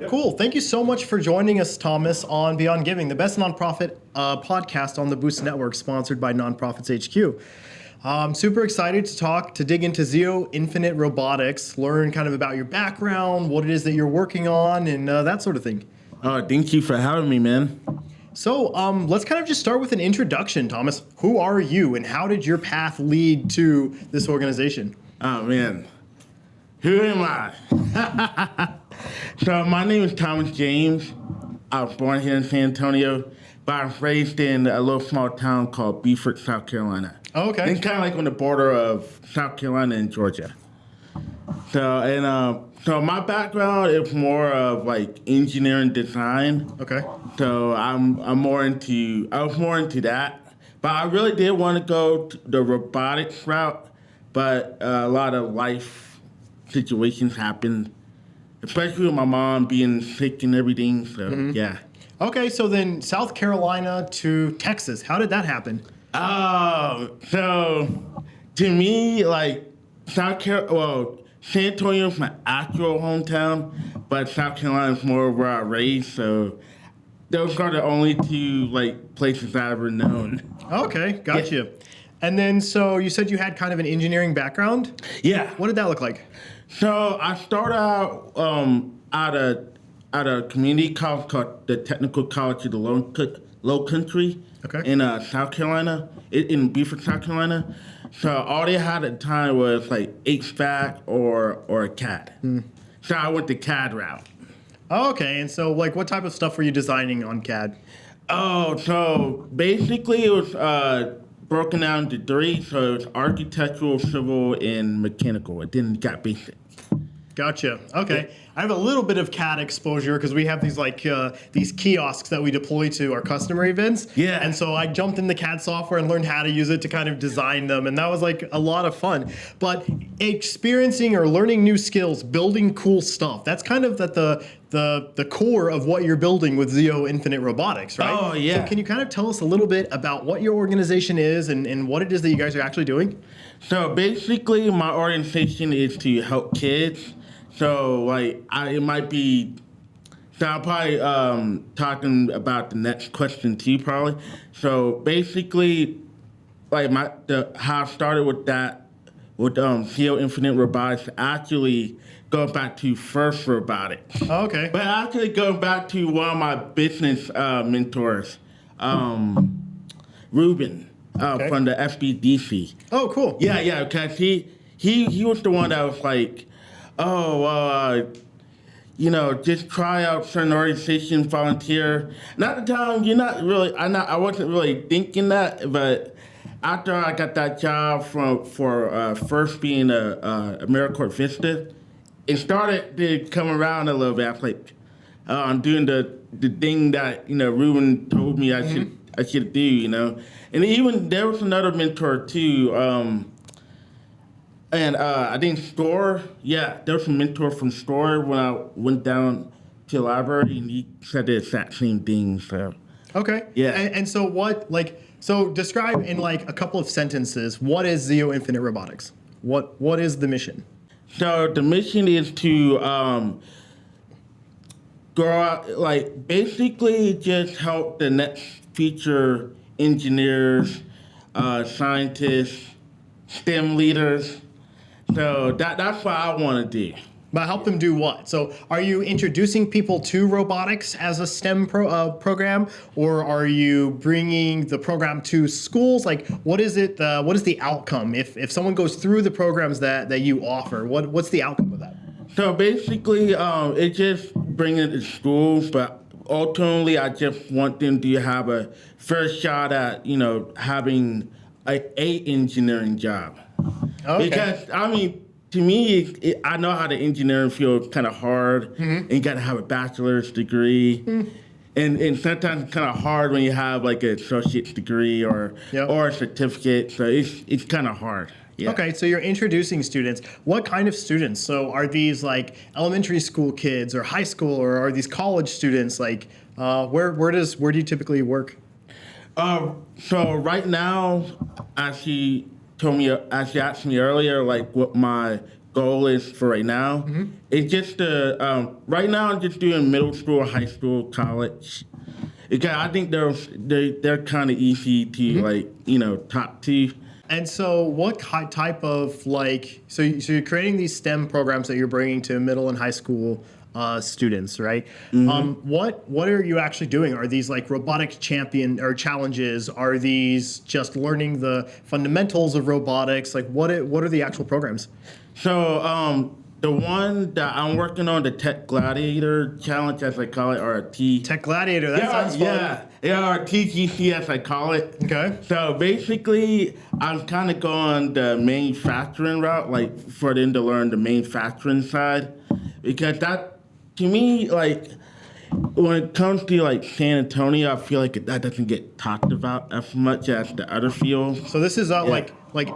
Cool. Thank you so much for joining us, Thomas, on Beyond Giving, the best nonprofit podcast on the Boost Network, sponsored by Nonprofits HQ. I'm super excited to dig into Zeo Infinite Robotics, learn kind of about your background, what it is that you're working on, and that sort of thing. Thank you for having me, man. So let's kind of just start with an introduction, Thomas. Who are you, and how did your path lead to this organization? Oh, man. Who am I? So my name is Thomas James. I was born here in San Antonio, but I was raised in a little small town called Beaufort, South Carolina. Oh, okay. It's kind of like on the border of South Carolina and Georgia. So my background is more of like engineering design. Okay. So I was more into that. But I really did want to go the robotics route, but a lot of life situations happened, especially with my mom being sick and everything. So yeah. Okay, so then South Carolina to Texas, how did that happen? Oh, so to me, like San Antonio is my actual hometown, but South Carolina is more where I raised. So those are the only two like places I've ever known. Okay, gotcha. Yeah. And then, so you said you had kind of an engineering background? Yeah. What did that look like? So I started out at a community college called the Technical College of the Low Country in South Carolina, in Beaufort, South Carolina. So all they had at the time was like HVAC or CAD. So I went the CAD route. Oh, okay, and so like what type of stuff were you designing on CAD? Oh, so basically it was broken down into three. So it's architectural, civil, and mechanical. It didn't got basic. Gotcha. Okay. I have a little bit of CAD exposure because we have these these kiosks that we deploy to our customer events. Yeah. And so I jumped in the CAD software and learned how to use it to kind of design them. And that was like a lot of fun. But experiencing or learning new skills, building cool stuff, that's kind of the core of what you're building with Zeo Infinite Robotics, right? Oh, yeah. So can you kind of tell us a little bit about what your organization is and what it is that you guys are actually doing? So basically my organization is to help kids. So like it might be. So I'm probably talking about the next question too, probably. So basically, like how I started with that with Zeo Infinite Robotics actually goes back to First Robotics. Oh, okay. But actually goes back to one of my business mentors, Ruben from the FBDC. Oh, cool. Yeah, because he was the one that was like, just try out certain organizations, volunteer. Not the time, I wasn't really thinking that, but after I got that job for first being a AmeriCorps Vista, it started to come around a little bit. I was like, I'm doing the thing that, Ruben told me I should do, And even there was another mentor too, and I think STORE, there was a mentor from STORE when I went down to the library, and he said the exact same thing. So okay, yeah. And so so describe in like a couple of sentences, what is Zeo Infinite Robotics? What is the mission? So the mission is to grow out, like basically just help the next future engineers, scientists, STEM leaders. So that's what I want to do. But help them do what? So are you introducing people to robotics as a STEM program, or are you bringing the program to schools? Like, what is it? What is the outcome? If someone goes through the programs that you offer, what's the outcome of that? So basically, it just bringing it to schools, but ultimately, I just want them to have a first shot at, having a engineering job. Okay. Because, to me, I know how the engineering field kind of hard, and you got to have a bachelor's degree. And sometimes it's kind of hard when you have like an associate's degree or a certificate. So it's kind of hard. Yeah. Okay, so you're introducing students. What kind of students? So are these like elementary school kids or high school, or are these college students? Like, where do you typically work? So right now, as she asked me earlier, like what my goal is for right now. It's just right now I'm just doing middle school, high school, college. Because I think they're kind of easy to talk to. And so what type of like, so you're creating these STEM programs that you're bringing to middle and high school students, right? What are you actually doing? Are these like robotics champion or challenges? Are these just learning the fundamentals of robotics? Like what are the actual programs? So the one that I'm working on, the Tech Gladiator challenge, as I call it, or a T. Tech Gladiator, that sounds fun. Yeah, or TGC, as I call it. Okay. So basically, I'm kind of going the manufacturing route, like for them to learn the manufacturing side, because that, to me, like when it comes to like San Antonio, I feel like that doesn't get talked about as much as the other fields. So this is like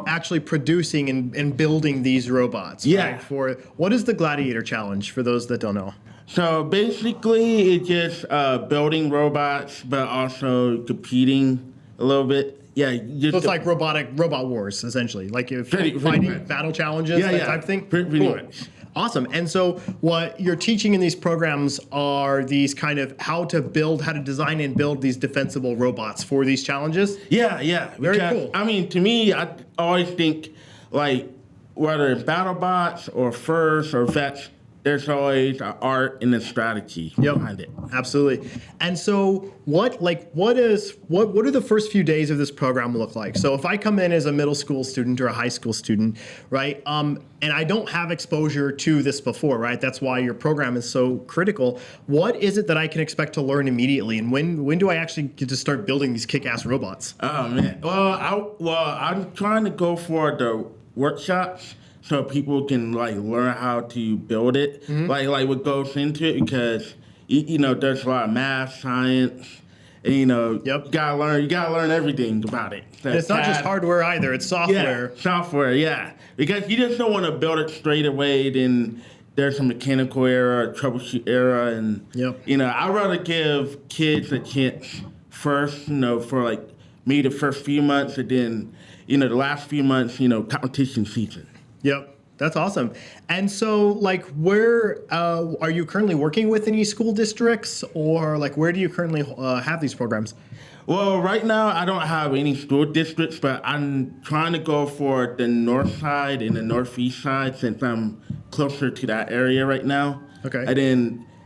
actually producing and building these robots. Yeah. Right? For what is the Gladiator challenge for those that don't know? So basically, it's just building robots, but also competing a little bit. Yeah, So it's like robot wars, essentially. Like if fighting much. battle challenges, that type of thing? Pretty much. Awesome. And so what you're teaching in these programs are these kind of how to design and build these defensible robots for these challenges? Yeah. Very cool. I mean, to me, I always think, like, whether it's battle bots or FIRST or vets, there's always an art and a strategy behind it. Absolutely. And so what do the first few days of this program look like? So if I come in as a middle school student or a high school student, right, and I don't have exposure to this before, right? That's why your program is so critical. What is it that I can expect to learn immediately? And when do I actually get to start building these kick-ass robots? Oh, man. I'm trying to go for the workshops, so people can like learn how to build it, like what goes into it, because there's a lot of math, science, and you gotta learn everything about it. And it's not just hardware either; it's software. Yeah, software, yeah, because you just don't want to build it straight away. Then there's a mechanical error, a troubleshoot error, and I'd rather give kids a chance first, for like maybe the first few months, and then the last few months, competition season. Yep, that's awesome. And so, like, where are you currently working with any school districts, or like, where do you currently have these programs? Well, right now I don't have any school districts, but I'm trying to go for the north side and the northeast side since I'm closer to that area right now. Okay. And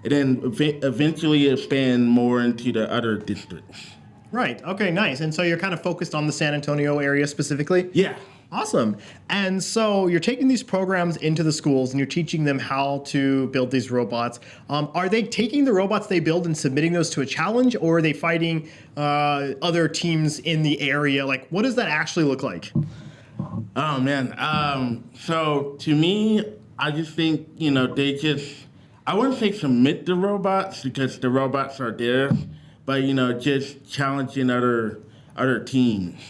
then eventually expand more into the other districts. Right. Okay. Nice. And so you're kind of focused on the San Antonio area specifically? Yeah. Awesome. And so you're taking these programs into the schools and you're teaching them how to build these robots. Are they taking the robots they build and submitting those to a challenge, or are they fighting other teams in the area? Like, what does that actually look like? Oh, man. So to me, I just think, I wouldn't say submit the robots because the robots are there, but, just challenging other teams.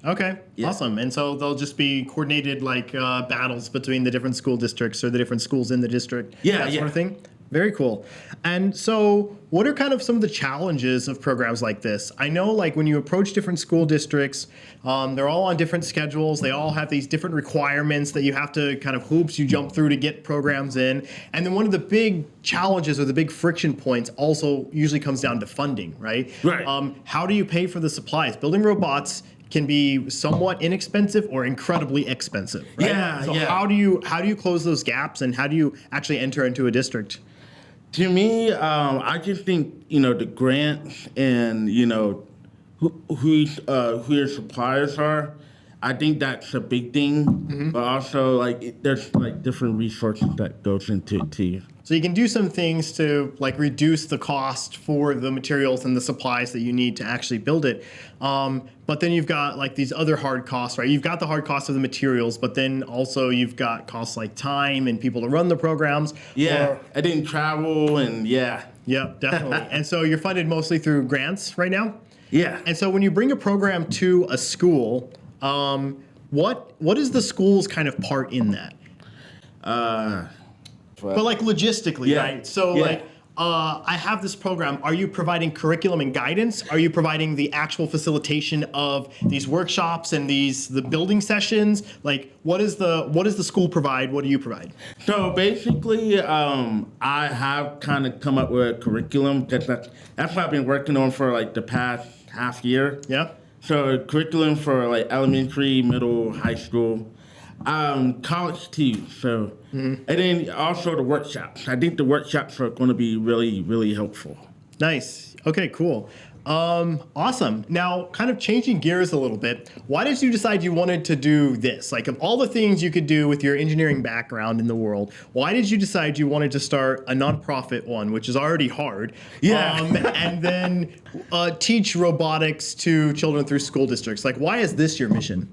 Okay, awesome. And so they'll just be coordinated like battles between the different school districts or the different schools in the district, that sort of thing. Very cool. And so what are kind of some of the challenges of programs like this? I know like when you approach different school districts, they're all on different schedules. They all have these different requirements that you have to kind of hoops you jump through to get programs in. And then one of the big challenges or the big friction points also usually comes down to funding, right? Right. How do you pay for the supplies? Building robots can be somewhat inexpensive or incredibly expensive, right? So how do you close those gaps, and how do you actually enter into a district? To me, I just think the grants and who your suppliers are. I think that's a big thing, but also there's like different resources that goes into it too. So you can do some things to like reduce the cost for the materials and the supplies that you need to actually build it. But then you've got like these other hard costs, right? You've got the hard cost of the materials, but then also you've got costs like time and people to run the programs. Yeah, I didn't travel and Yep, definitely. And so you're funded mostly through grants right now? Yeah. And so when you bring a program to a school, what is the school's kind of part in that? But like logistically, right? So like, I have this program. Are you providing curriculum and guidance? Are you providing the actual facilitation of these workshops and the building sessions? Like, what does the school provide? What do you provide? So basically, I have kind of come up with a curriculum because that's what I've been working on for like the past half year. Yeah. So curriculum for like elementary, middle, high school, college too. So and then also the workshops. I think the workshops are going to be really, really helpful. Nice. Okay, cool. Awesome. Now, kind of changing gears a little bit, why did you decide you wanted to do this? Like, of all the things you could do with your engineering background in the world, why did you decide you wanted to start a nonprofit one, which is already hard? Yeah. And then teach robotics to children through school districts? Like, why is this your mission?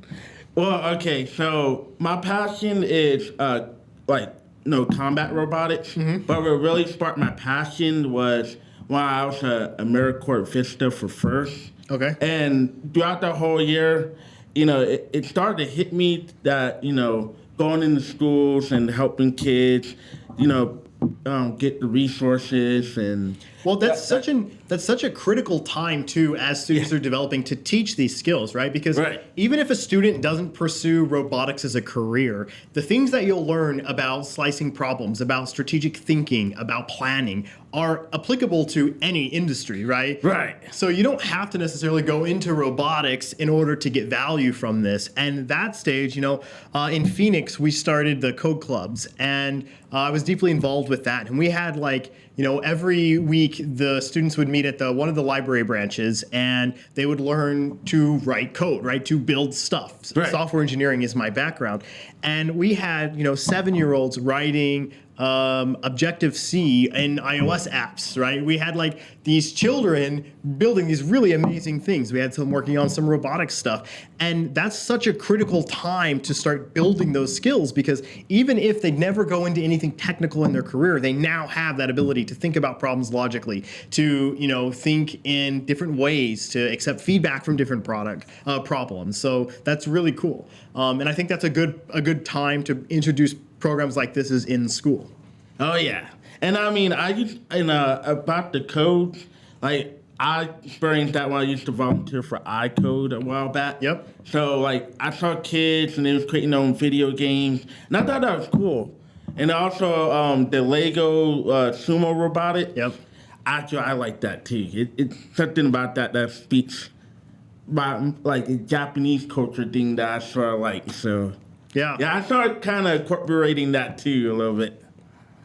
Well, okay, so my passion is combat robotics, but what really sparked my passion was when I was a AmeriCorps Vista for FIRST. Okay. And throughout the whole year, it started to hit me that, going into schools and helping kids, get the resources and... Well, that's such a critical time too, as students are developing, to teach these skills, right? Because even if a student doesn't pursue robotics as a career, the things that you'll learn about slicing problems, about strategic thinking, about planning are applicable to any industry, right? Right. So you don't have to necessarily go into robotics in order to get value from this. And that stage, in Phoenix, we started the code clubs, and I was deeply involved with that. And we had every week the students would meet at one of the library branches, and they would learn to write code, right? To build stuff. Right. Software engineering is my background. And we had, 7-year-olds writing Objective-C in iOS apps, right? We had these children building these really amazing things. We had some working on some robotics stuff. And that's such a critical time to start building those skills, because even if they never go into anything technical in their career, they now have that ability to think about problems logically, to, think in different ways, to accept feedback from different problems. So that's really cool. And I think that's a good time to introduce programs like this is in school. Oh yeah, and I mean, about the code, I experienced that when I used to volunteer for iCode a while back. Yep. So I saw kids and they was creating their own video games, and I thought that was cool. And also the Lego sumo robotic. Yep. Actually, I like that too. It's something about that speaks about the Japanese culture thing that I sort of like. So. Yeah. Yeah, I started kind of incorporating that too a little bit.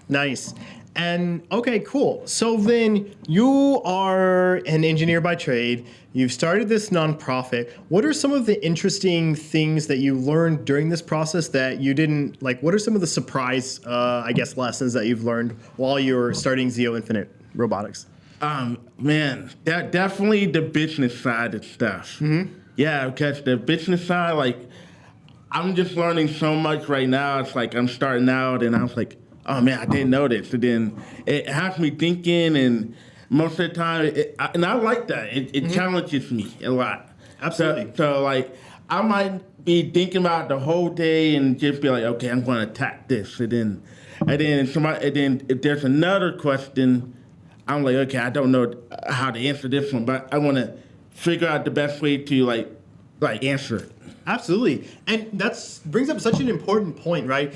Nice. And okay, cool. So then you are an engineer by trade. You've started this nonprofit. What are some of the interesting things that you learned during this process that you didn't like? What are some of the surprise, lessons that you've learned while you were starting Zeo Infinite Robotics? Man, that definitely the business side of stuff. Mm-hmm. Yeah, because the business side, I'm just learning so much right now. It's I'm starting out, and I was like, oh man, I didn't know this. And then it has me thinking, and most of the time, and I like that. It challenges me a lot. Absolutely. So I might be thinking about the whole day and just be like, okay, I'm going to attack this, and then if there's another question, I'm like, okay, I don't know how to answer this one, but I want to figure out the best way to answer it. Absolutely. And that brings up such an important point, right?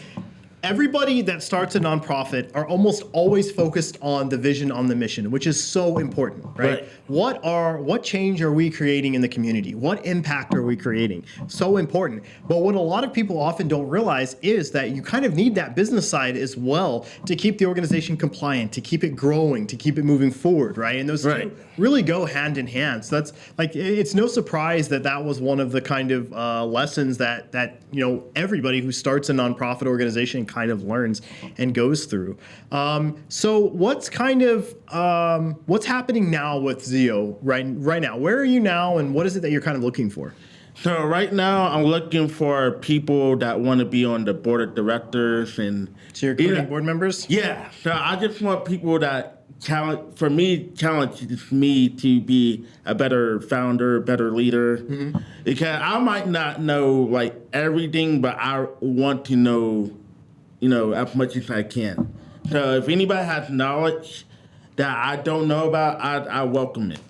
Everybody that starts a nonprofit are almost always focused on the vision, on the mission, which is so important, right? What change are we creating in the community? What impact are we creating? So important. But what a lot of people often don't realize is that you kind of need that business side as well to keep the organization compliant, to keep it growing, to keep it moving forward, right? And those two really go hand in hand. So that's it's no surprise that was one of the kind of lessons that everybody who starts a nonprofit organization kind of learns and goes through. So what's happening now with Zeo right now? Where are you now, and what is it that you're kind of looking for? So right now, I'm looking for people that want to be on the board of directors and. So you're recruiting board members? Yeah. So I just want people that challenges me to be a better founder, better leader. Mm-hmm. Because I might not know everything, but I want to know, as much as I can. So if anybody has knowledge that I don't know about, I welcome it.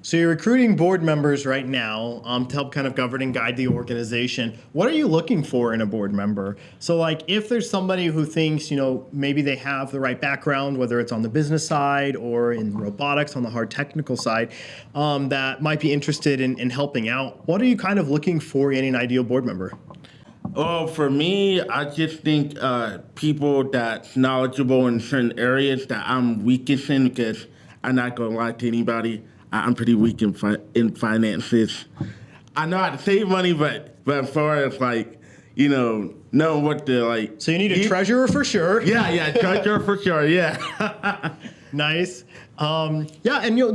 So you're recruiting board members right now to help kind of govern and guide the organization. What are you looking for in a board member? So like if there's somebody who thinks, maybe they have the right background, whether it's on the business side or in robotics on the hard technical side, that might be interested in helping out, what are you kind of looking for in an ideal board member? Well, for me, I just think people that's knowledgeable in certain areas that I'm weakest in, because I'm not going to lie to anybody. I'm pretty weak in finances. I know how to save money, but as far as know what to So you need a treasurer for sure. Yeah, treasurer for sure. Yeah. Nice. And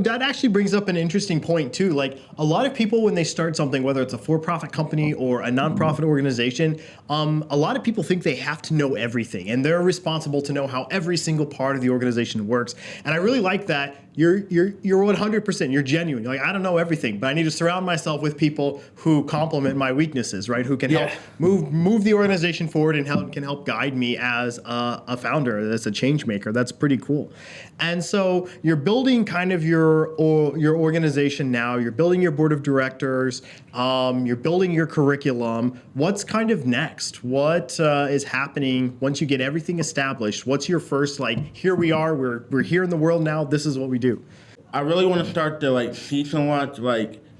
that actually brings up an interesting point too. Like a lot of people, when they start something, whether it's a for-profit company or a nonprofit organization, a lot of people think they have to know everything, and they're responsible to know how every single part of the organization works. And I really like that you're 100%. You're genuine. You're like, I don't know everything, but I need to surround myself with people who complement my weaknesses, right? Who can help move the organization forward and can help guide me as a founder, as a change maker. That's pretty cool. And so you're building kind of your organization now. You're building your board of directors. You're building your curriculum. What's kind of next? What is happening once you get everything established? What's your first here we are. We're here in the world now. This is what we do. I really want to start the season launch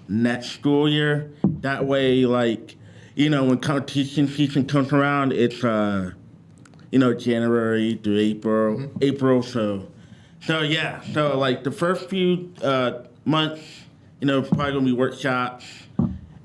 next school year. That way, when competition season comes around, it's January through April. Mm-hmm. April. So the first few months, probably gonna be workshops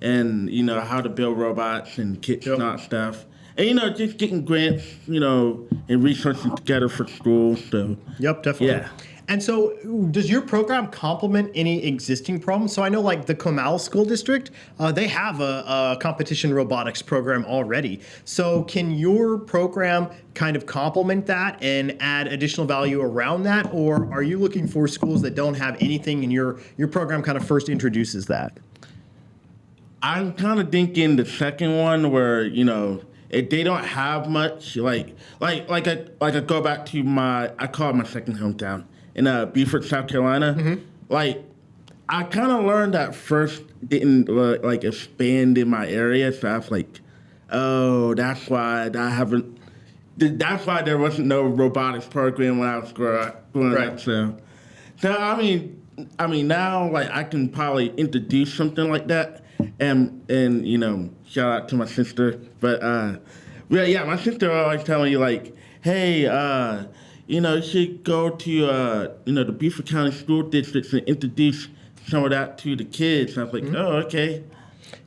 and how to build robots and kits and that stuff. And just getting grants, and resources together for schools. So yep, definitely. Yeah. And so does your program complement any existing programs? So I know the Comal School District, they have a competition robotics program already. So can your program kind of complement that and add additional value around that? Or are you looking for schools that don't have anything and your program kind of first introduces that? I'm kind of thinking the second one where, if they don't have much, I go back to I call it my second hometown in Beaufort, South Carolina. Mm-hmm. I kind of learned that first didn't expand in my area, so I was like, oh, that's why there wasn't no robotics program when I was growing up. So I mean now I can probably introduce something like that, and shout out to my sister, but my sister always telling me hey. You should go to, the Beaufort County School Districts and introduce some of that to the kids. And I was like, mm-hmm. Oh, okay.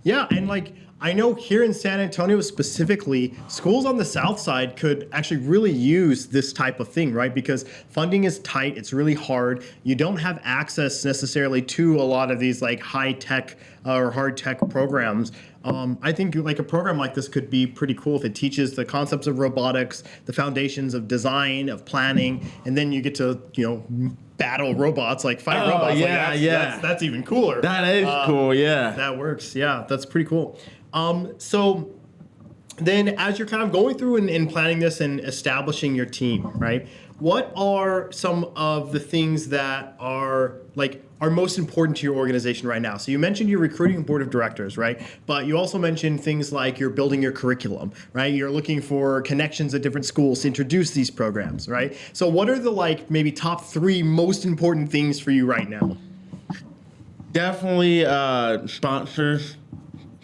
Yeah, and I know here in San Antonio specifically, schools on the south side could actually really use this type of thing, right? Because funding is tight, it's really hard. You don't have access necessarily to a lot of these high tech or hard tech programs. I think a program like this could be pretty cool if it teaches the concepts of robotics, the foundations of design, of planning, and then you get to, battle robots, fight robots. That's even cooler. That is cool, yeah. That works, yeah. That's pretty cool. So then as you're kind of going through and planning this and establishing your team, right? What are some of the things that are most important to your organization right now? So you mentioned your recruiting board of directors, right? But you also mentioned things like you're building your curriculum, right? You're looking for connections at different schools to introduce these programs, right? So what are the maybe top 3 most important things for you right now? Definitely sponsors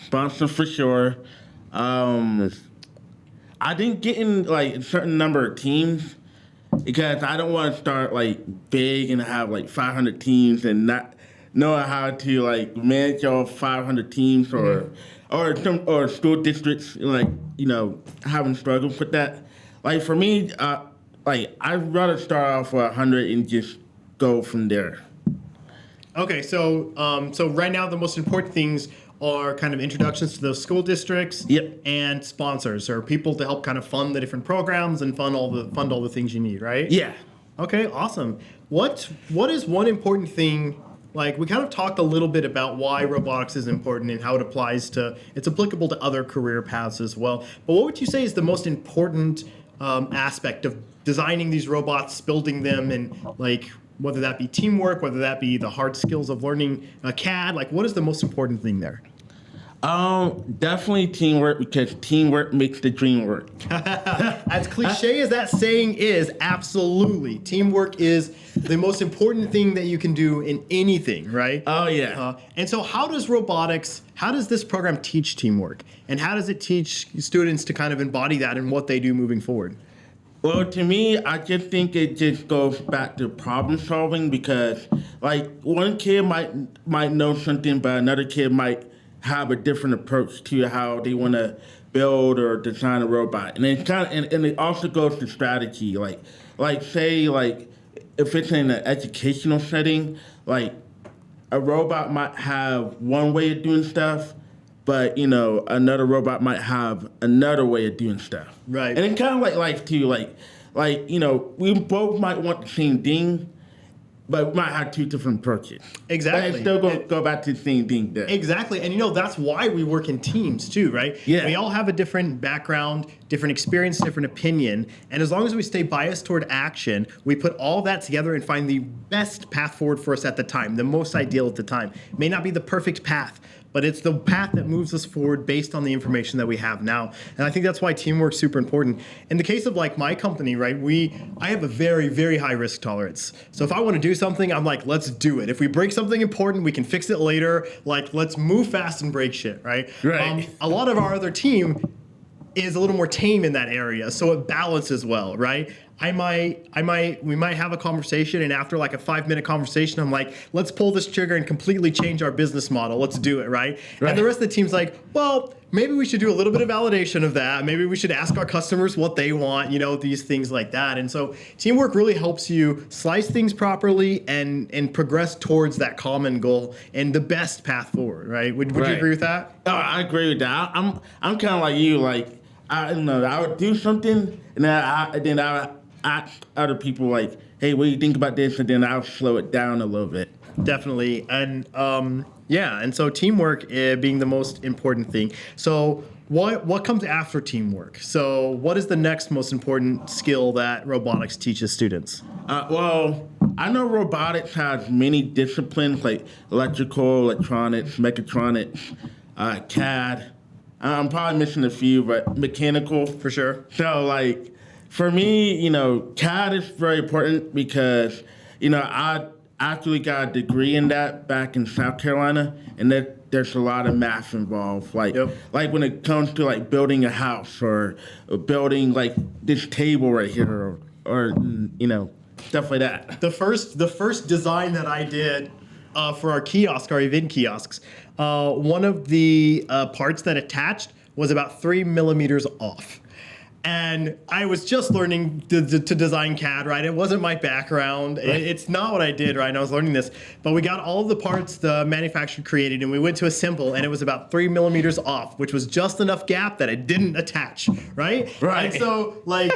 for sure. I didn't get in a certain number of teams, because I don't want to start big and have 500 teams and not know how to manage all 500 teams or school districts having struggles with that. For me, I'd rather start off with 100 and just go from there. Okay, so right now the most important things are kind of introductions to those school districts, yep, and sponsors or people to help kind of fund the different programs and fund all the things you need, right? Yeah. Okay, awesome. What is one important thing? We kind of talked a little bit about why robotics is important and how it's applicable to other career paths as well. But what would you say is the most important aspect of designing these robots, building them, and whether that be teamwork, whether that be the hard skills of learning CAD? Like, what is the most important thing there? Definitely teamwork, because teamwork makes the dream work. As cliche as that saying is, absolutely. Teamwork is the most important thing that you can do in anything, right? Oh, yeah. And so how does this program teach teamwork? And how does it teach students to kind of embody that in what they do moving forward? Well, to me, I just think it just goes back to problem solving, because, like, one kid might know something, but another kid might have a different approach to how they want to build or design a robot. And it and it also goes to strategy. Like say, like, if it's in an educational setting, like, a robot might have one way of doing stuff, but, another robot might have another way of doing stuff. Right. And it's kind of like life too. Like, we both might want the same thing, but we might have two different approaches. Exactly. But it's still go back to the same thing there. Exactly. And that's why we work in teams too, right? Yeah. We all have a different background, different experience, different opinion. And as long as we stay biased toward action, we put all that together and find the best path forward for us at the time, the most ideal at the time. It may not be the perfect path, but it's the path that moves us forward based on the information that we have now. And I think that's why teamwork's super important. In the case of like my company, right, I have a very, very high risk tolerance. So if I want to do something, I'm like, let's do it. If we break something important, we can fix it later. Like, let's move fast and break shit, right? Right. A lot of our other team is a little more tame in that area, so it balances well, right? We might have a conversation, and after like a 5-minute conversation, I'm like, let's pull this trigger and completely change our business model. Let's do it, right? And the rest of the team's like, well, maybe we should do a little bit of validation of that. Maybe we should ask our customers what they want, these things like that. And so teamwork really helps you slice things properly and progress towards that common goal and the best path forward, right? Would you agree with that? Oh, I agree with that. I'm kind of like you. Like, I would do something, and then I would ask other people, like, hey, what do you think about this? And then I'll slow it down a little bit. Definitely. And and so teamwork being the most important thing. So what comes after teamwork? So what is the next most important skill that robotics teaches students? Well, I know robotics has many disciplines, like electrical, electronics, mechatronics, CAD. I'm probably missing a few, but mechanical. For sure. So, like, for me, CAD is very important because, I actually got a degree in that back in South Carolina, and there's a lot of math involved. Like, like when it comes to, like, building a house or building, like, this table right here or stuff like that. The first design that I did for our event kiosks, one of the parts that attached was about 3 millimeters off. And I was just learning to design CAD, right? It wasn't my background. Right. It's not what I did, right? And I was learning this. But we got all of the parts the manufacturer created, and we went to assemble, and it was about 3 millimeters off, which was just enough gap that it didn't attach, right? Right. And so, like,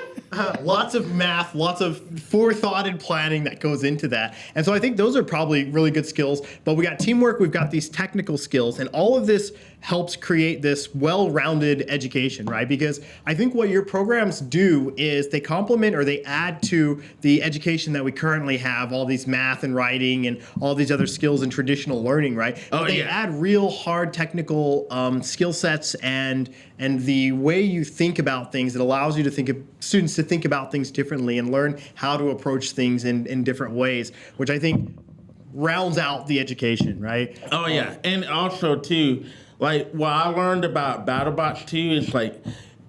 lots of math, lots of forethought and planning that goes into that. And so I think those are probably really good skills. But we got teamwork, we've got these technical skills, and all of this helps create this well-rounded education, right? Because I think what your programs do is they complement or they add to the education that we currently have, all these math and writing and all these other skills and traditional learning, right? But they add real hard technical skill sets and the way you think about things. It allows you to students to think about things differently and learn how to approach things in different ways, which I think rounds out the education, right? Oh, yeah. And also, too, like, what I learned about BattleBots, too, is, like,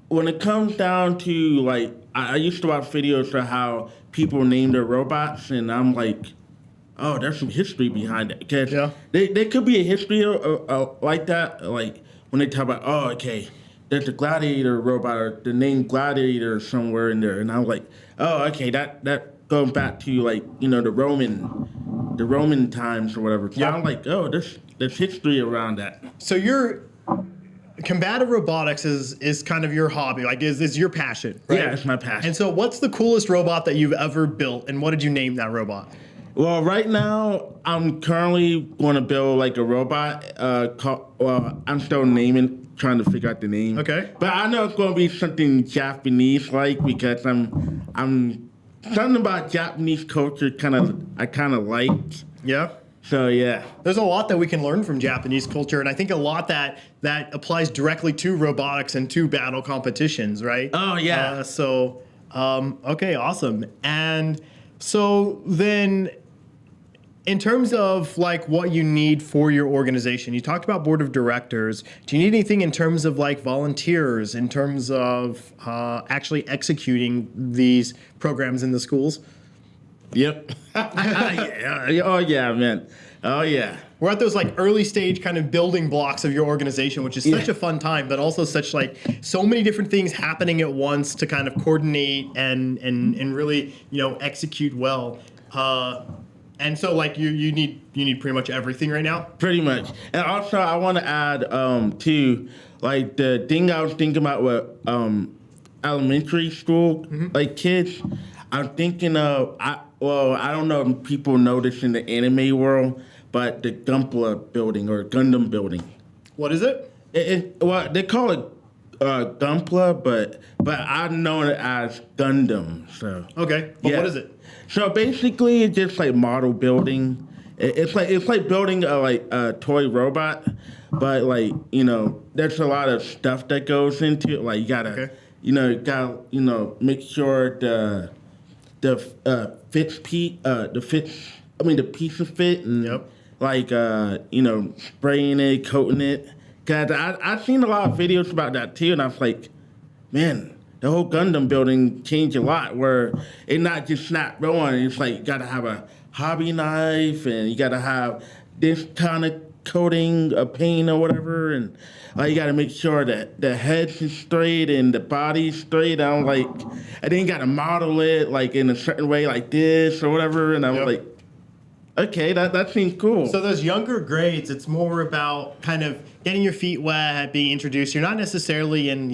when it comes down to, like, I used to watch videos of how people name their robots, and I'm like, oh, there's some history behind it. Because there could be a history like that, like, when they talk about, oh, okay, there's a Gladiator robot or the name Gladiator somewhere in there. And I'm like, oh, okay, that goes back to, like, the Roman times or whatever. So I'm like, oh, there's history around that. So your combative robotics is kind of your hobby, like is your passion, right? Yeah, it's my passion. And so what's the coolest robot that you've ever built, and what did you name that robot? Well, right now, I'm currently going to build, like, a robot I'm still trying to figure out the name. Okay. But I know it's going to be something Japanese-like because I'm something about Japanese culture I kind of liked. Yeah. So yeah. There's a lot that we can learn from Japanese culture, and I think a lot that applies directly to robotics and to battle competitions, right? Oh yeah. Okay, awesome. And so then, in terms of like what you need for your organization, you talked about board of directors. Do you need anything in terms of like volunteers, in terms of actually executing these programs in the schools? Yep. Yeah. Oh yeah, man. Oh yeah. We're at those like early stage kind of building blocks of your organization, which is such a fun time, but also such like so many different things happening at once to kind of coordinate and really, execute well. And so like you need pretty much everything right now. Pretty much. And also I want to add too, like the thing I was thinking about with elementary school like kids. I'm thinking of I don't know if people know this in the anime world, but the Gunpla building or Gundam building. What is it? Well, they call it Gunpla, but I know it as Gundam. So Okay, but what is it? So basically, it's just like model building. It's like building a toy robot, but like there's a lot of stuff that goes into it. Like you gotta make sure the pieces fit and like spraying it, coating it. Cause I've seen a lot of videos about that too, and I was like, man, the whole Gundam building changed a lot. Where it not just snap on. It's like you gotta have a hobby knife, and you gotta have this kind of coating, a paint or whatever, and you gotta make sure that the head is straight and the body's straight. I'm like, and then you gotta model it like in a certain way, like this or whatever. And I was like, okay, that seems cool. So those younger grades, it's more about kind of getting your feet wet, being introduced. You're not necessarily in,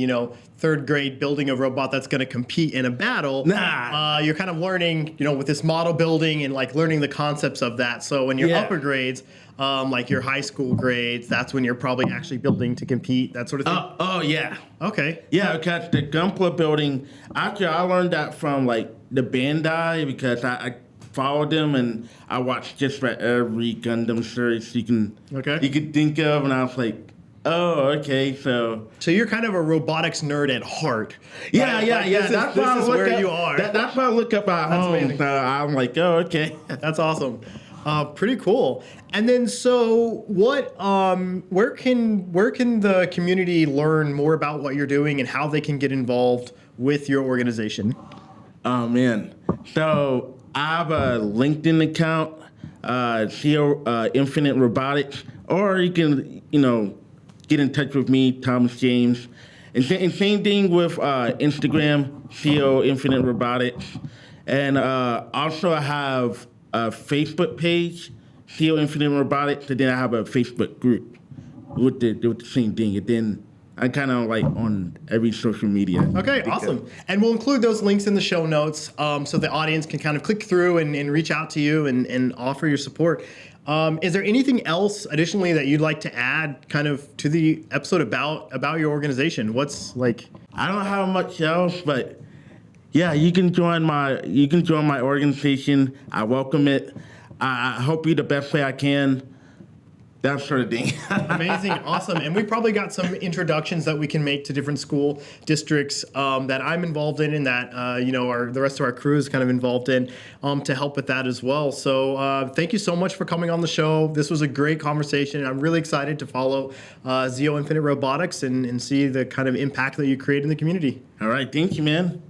third grade building a robot that's going to compete in a battle. Nah. You're kind of learning, with this model building and like learning the concepts of that. So when you're upper grades, like your high school grades, that's when you're probably actually building to compete, that sort of thing. Oh yeah. Okay. Yeah, because the Gunpla building, actually I learned that from like the Bandai because I followed them and I watched just about every Gundam series you could think of, and I was like, oh, okay, so you're kind of a robotics nerd at heart. Yeah, right? yeah. This is where you are. That's what I look up at home. Amazing. I'm like, oh, okay. That's awesome. Pretty cool. And then, so what? Where can the community learn more about what you're doing and how they can get involved with your organization? Oh man, so I have a LinkedIn account, Zeo Infinite Robotics, or you can get in touch with me, Thomas James, and same thing with Instagram, Zeo Infinite Robotics, and also I have a Facebook page, Zeo Infinite Robotics, and then I have a Facebook group with the same thing, and then I kind of like on every social media. Okay, awesome. And we'll include those links in the show notes so the audience can kind of click through and reach out to you and offer your support. Is there anything else additionally that you'd like to add kind of to the episode about your organization? What's like? I don't have much else, but yeah, you can join my organization. I welcome it. I help you the best way I can. That sort of thing. Amazing, awesome. And we probably got some introductions that we can make to different school districts that I'm involved in and that the rest of our crew is kind of involved in to help with that as well. So thank you so much for coming on the show. This was a great conversation. I'm really excited to follow Zeo Infinite Robotics and see the kind of impact that you create in the community. All right, thank you, man.